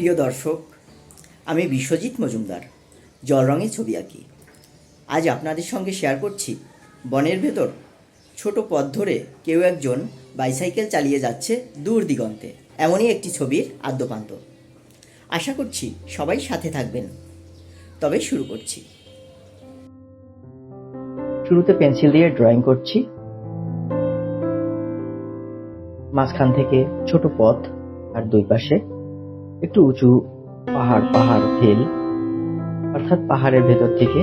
প্রিয় দর্শক, আমি বিশ্বজিৎ মজুমদার জল রঙে ছবি আঁকি। আজ আপনাদের সঙ্গে শেয়ার করছি বনের ভেতর ছোট পথ ধরে কেউ একজন বাইসাইকেল চালিয়ে যাচ্ছে দূর দিগন্তে, এমনই একটি ছবির আদ্যোপান্ত। আশা করছি সবাই সাথে থাকবেন। তবে শুরু করছি। শুরুতে পেন্সিল দিয়ে ড্রয়িং করছি। মাঝখান থেকে ছোট পথ আর দুই পাশে একটু উঁচু পাহাড় ফেল, অর্থাৎ পাহাড়ের ভেতর থেকে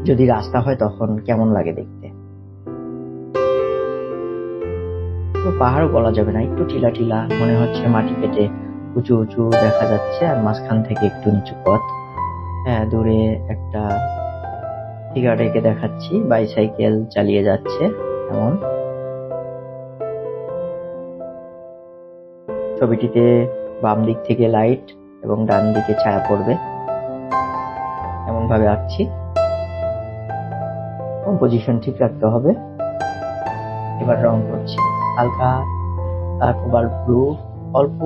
যদি রাস্তা হয় তখন কেমন লাগে দেখতে। পাহাড়ও বলা যাবে না, একটু টিলা টিলা মনে হচ্ছে, মাটি কেটে উঁচু উঁচু দেখা যাচ্ছে, আর মাঝখান থেকে একটু নিচু পথ। হ্যাঁ, দূরে একটা ফিগার রেখে দেখাচ্ছি, বাইসাইকেল চালিয়ে যাচ্ছে এমন। ছবিটিতে বাম দিক থেকে লাইট এবং ডান দিকে ছায়া পড়বে এমন ভাবে আঁকছি। কম্পোজিশন ঠিক রাখতে হবে। এবার রং করছি, হালকা কোবাল্ট ব্লু, অল্প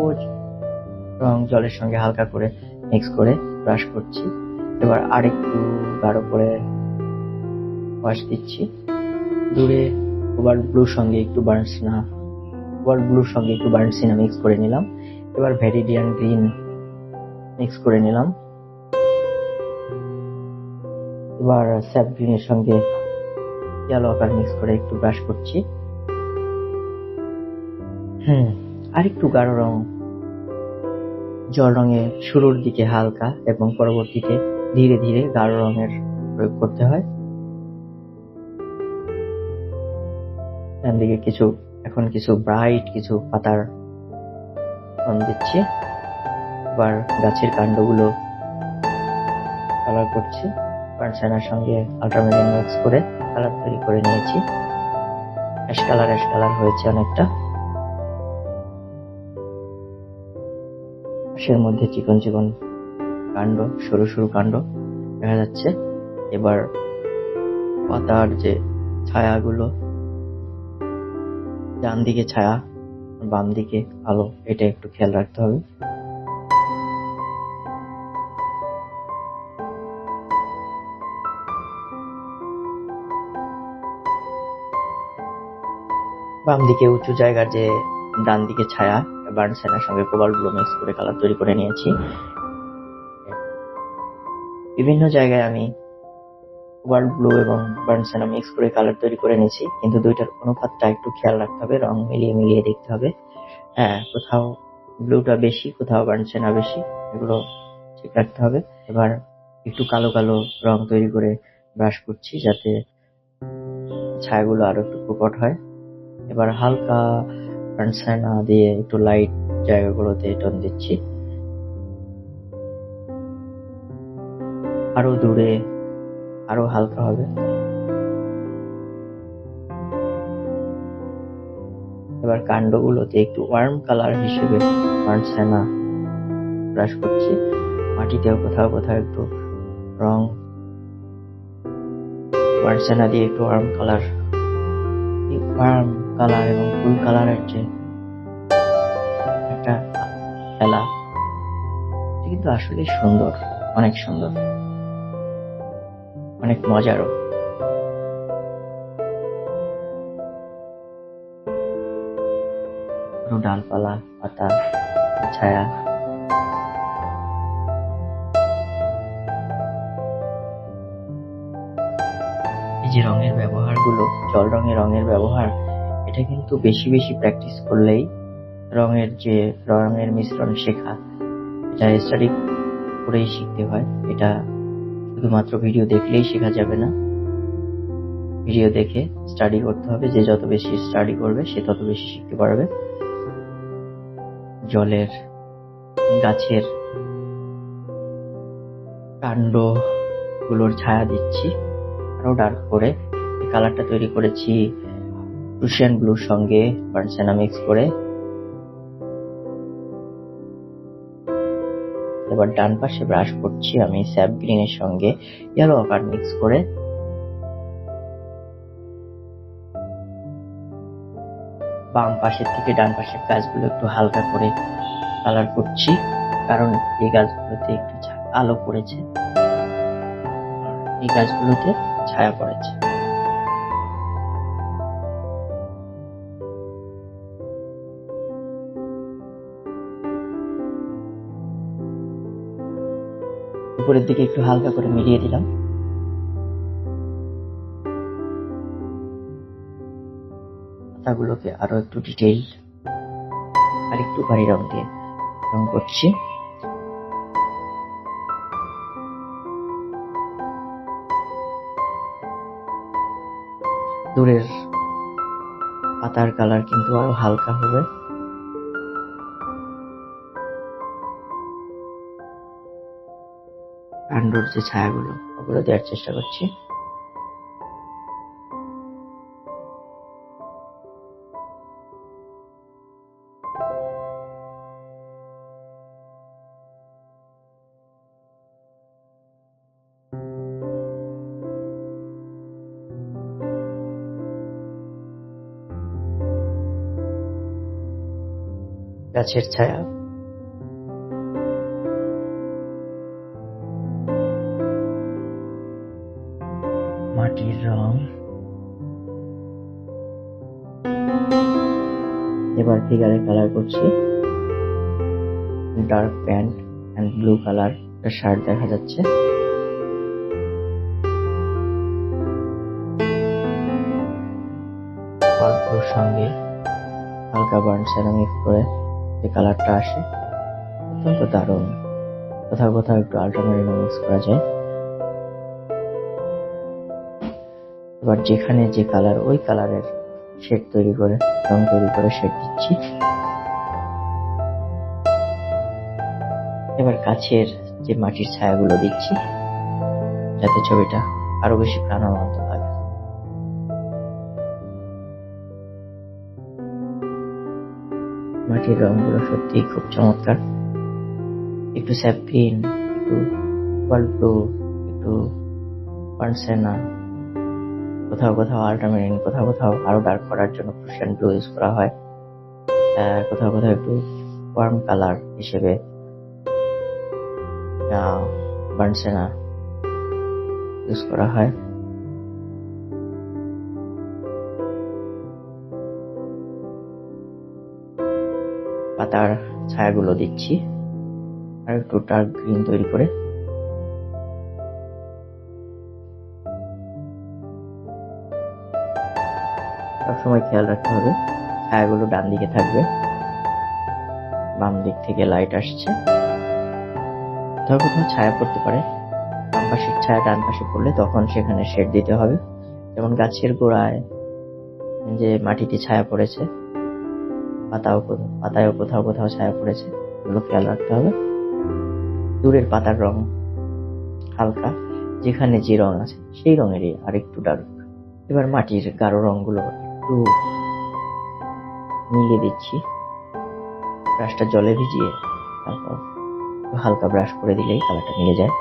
রং জলের সঙ্গে হালকা করে মিক্স করে ব্রাশ করছি। এবার আরেকটু গাঢ় করে ওয়াশ দিচ্ছি। দূরে কোবাল্ট ব্লুর সঙ্গে একটু বার্নসিনা মিক্স করে নিলাম। এবার ভেরিডিয়ান গ্রিন মিক্স করে নিলাম। এবার স্যাপ গ্রিনের সঙ্গে ইয়েলো আকার মিক্স করে একটু ব্রাশ করছি। আরেকটু গাঢ় রং জল রঙে শুরুর দিকে হালকা এবং পরবর্তীতে ধীরে ধীরে গাঢ় রঙের প্রয়োগ করতে হয়। ডান দিকে কিছু ব্রাইট কিছু পাতার রং দিচ্ছি। এবার গাছের কাণ্ডগুলো কালার করছি। বার্নসাইনার সঙ্গে আল্ট্রামেরিন মিক্স করে কালার তৈরি করে নিয়েছি। অ্যাশ কালার হয়েছে অনেকটা। পাশের মধ্যে চিকন কাণ্ড, সরু কাণ্ড দেখা যাচ্ছে। এবার পাতার যে ছায়াগুলো, ডান দিকে ছায়া, বাম দিকে আলো, এটা একটু খেয়াল রাখতে হবে। বাম দিকে উঁচু জায়গার যে ডান দিকে ছায়া, বার্নসাইনার সঙ্গে কোবাল্ট ব্লু মিক্স করে কালার তৈরি করে নিয়েছি। বিভিন্ন জায়গায় আমি কোবাল্ট ব্লু এবং বার্নসাইনা মিক্স করে কালার তৈরি করে নিয়েছি, কিন্তু দুইটার অনুপাতটা একটু খেয়াল রাখতে হবে, রং মিলিয়ে দেখতে হবে। হ্যাঁ, কোথাও ব্লুটা বেশি, কোথাও বার্নসাইনা বেশি, এগুলো ঠিক রাখতে হবে। এবার একটু কালো রং তৈরি করে ব্রাশ করছি যাতে ছায়াগুলো আরো একটু প্রকট হয়। এবার হালকা বার্নসাইনা দিয়ে একটু লাইট জায়গাগুলোতে টোন দিচ্ছি। আরো দূরে আরো হালকা হবে। এবার কাণ্ডগুলোতে একটু ওয়ার্ম কালার হিসেবে বার্নসাইনা ব্রাশ করছি। মাটিতেও কোথাও একটু রং বার্নসাইনা দিয়ে একটু ওয়ার্ম কালার এবং ফুল কালারের যে একটা খেলা, কিন্তু আসলে সুন্দর, অনেক সুন্দর, অনেক মজারও। ডালপালা, পাতা, ছায়া, এই যে রঙের ব্যবহারগুলো, জল রঙের ব্যবহার, এটা কিন্তু বেশি প্র্যাকটিস করলেই রঙের মিশ্রণ শেখা, এটা স্টাডি করেই শিখতে হয়। এটা শুধুমাত্র ভিডিও দেখলেই শেখা যাবে না, ভিডিও দেখে স্টাডি করতে হবে। যে যত বেশি স্টাডি করবে সে তত বেশি শিখতে পারবে। গাছের কাণ্ডগুলোর ছায়া দিচ্ছি আরো ডার্ক করে। এই কালারটা তৈরি করেছি রুশিয়ান ব্লুর সঙ্গে বার্নসাইনা মিক্স করে। এবার ডান পাশে ব্রাশ করছি আমি স্যাপ গ্রিনের সঙ্গে ইয়েলো আকার মিক্স করে। বাম পাশের থেকে ডান পাশের গাছগুলো একটু হালকা করে কালার করছি। কারণ এই গাছগুলোতে একটু আলো পড়েছে, এই গাছগুলোতে ছায়া পড়েছে। উপরের দিকে একটু হালকা করে মিলিয়ে দিলাম। পাতাগুলোকে আরো একটু ডিটেইল আর একটু ভারী রং দিয়ে রং করছি। দূরের পাতার কালার কিন্তু আরো হালকা হবে। কাণ্ডর যে ছায়াগুলো ওগুলো দেওয়ার চেষ্টা করছি। গাছের ছায়া, মাটির রং। এবার ফিগারে কালার করছি। Dark pant and blue colour shirt দেখা যাচ্ছে। পার্পলের সঙ্গে হালকা বার্ন সেরামিক করে যে কালারটা আসে অত্যন্ত দারুণ। কোথাও কোথাও একটু আল্ট্রামেরিনো মিক্স করা যায়। এবার যেখানে যে কালার ওই কালারের শেড তৈরি করে রং তৈরি করে শেড দিচ্ছি। এবার গাছের যে মাটির ছায়াগুলো দিচ্ছি যাতে ছবিটা আরো বেশি প্রাণবন্ত লাগে। মাটির রংগুলো সত্যি খুব চমৎকার। একটু স্যাপ গ্রিন, একটু ওয়ার্ল্ড ব্লু, একটু পার্নসেনা, কোথাও কোথাও আল্ট্রামেরিন, কোথাও কোথাও আরো ডার্ক করার জন্য প্রুশিয়ান ব্লু ইউজ করা হয়, কোথাও কোথাও একটু ওয়ার্ম কালার হিসেবে বার্নসেনা ইউজ করা হয়। পাতার ছায়াগুলো দিচ্ছি আর একটু ডার্ক গ্রিন তৈরি করে। সবসময় খেয়াল রাখতে হবে ছায়াগুলো ডান দিকে থাকবে, বাম দিক থেকে লাইট আসছে। কোথাও কোথাও ছায়া পড়তে পারে, বাম পাশের ছায়া ডান পাশে পড়লে তখন সেখানে শেড দিতে হবে। যেমন গাছের গোড়ায় যে মাটিতে ছায়া পড়েছে, পাতায়ও কোথাও কোথাও ছায়া পড়েছে, এগুলো খেয়াল রাখতে হবে। দূরের পাতার রং হালকা, যেখানে যে রং আছে সেই রঙেরই আর একটু ডার্ক। এবার মাটির গাঢ় রংগুলো একটু মিলিয়ে দিচ্ছি। ব্রাশটা জলে ভিজিয়ে তারপর হালকা ব্রাশ করে দিলেই কালারটা মিলে যায়।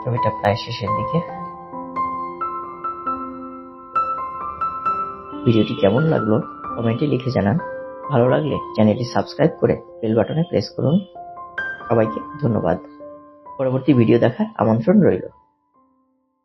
ছবিটা প্রায় শেষের দিকে। ভিডিওটি কেমন লাগলো কমেন্টে লিখে জানান। ভালো লাগলে চ্যানেলটি সাবস্ক্রাইব করে বেল বাটনে প্রেস করুন। সবাইকে ধন্যবাদ। পরবর্তী ভিডিও দেখার আমন্ত্রণ রইল।